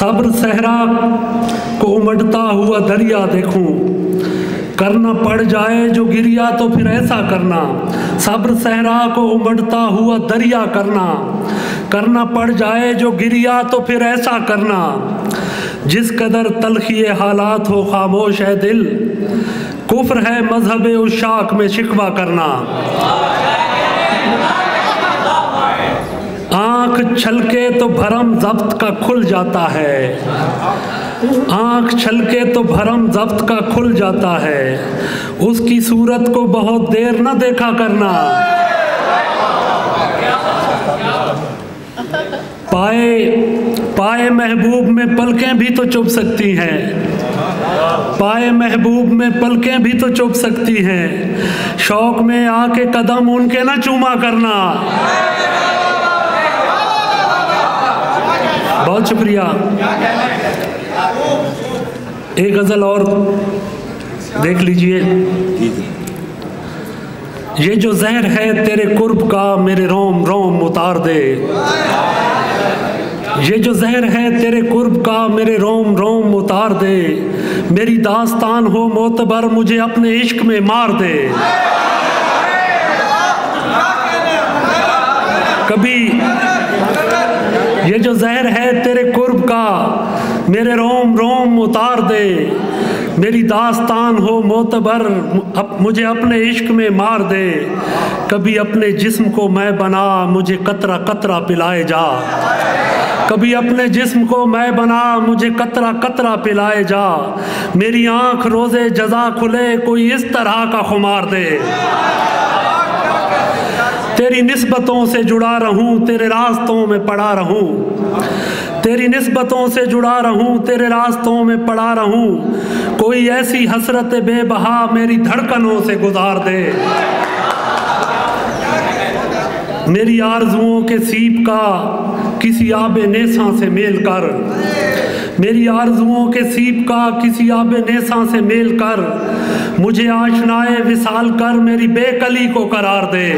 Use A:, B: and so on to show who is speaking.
A: सब्र सहरा को उमड़ता हुआ दरिया देखूं, करना पड़ जाए जो गिरिया तो फिर ऐसा करना। सब्र सहरा को उमड़ता हुआ दरिया करना पड़ जाए जो गिरिया तो फिर ऐसा करना। जिस कदर तलखी हालात हो खामोश है दिल, कुफ्र है मजहब उशाक में शिकवा करना। आँख छलके तो भरम जब्त का खुल जाता है, आँख छलके तो भरम जब्त का खुल जाता है। उसकी सूरत को बहुत देर न देखा करना। पाए महबूब में पलकें भी तो चुभ सकती हैं, पाए महबूब में पलकें भी तो चुभ सकती हैं। शौक में आके कदम उनके न चूमा करना। बहुत शुक्रिया। एक गज़ल और देख लीजिए। ये जो जहर है तेरे कुर्ब का मेरे रोम रोम उतार दे, ये जो जहर है तेरे कुर्ब का मेरे रोम रोम उतार दे। मेरी दास्तान हो मोतबर मुझे अपने इश्क में मार दे। कभी ये जो जहर है तेरे कुर्ब का मेरे रोम रोम उतार दे। मेरी दास्तान हो मोतबर मुझे अपने इश्क में मार दे। कभी अपने जिस्म को मैं बना मुझे कतरा कतरा पिलाए जा। कभी अपने जिस्म को मैं बना मुझे कतरा कतरा पिलाए जा। मेरी आँख रोज़े जज़ा खुले कोई इस तरह का खुमार दे। तेरी निस्बतों से जुड़ा रहूं तेरे रास्तों में पड़ा रहूं, तेरी निस्बतों से जुड़ा रहूं तेरे रास्तों में पड़ा रहूं। कोई ऐसी हसरत बेबहा मेरी धड़कनों से गुजार दे। मेरी आरज़ुओं के सीप का किसी आबे नेसा से मेल कर, मेरी आरज़ुओं के सीप का किसी आबे नेसा से मेल कर। मुझे आशनाए विसाल कर मेरी बेकली को करार दे।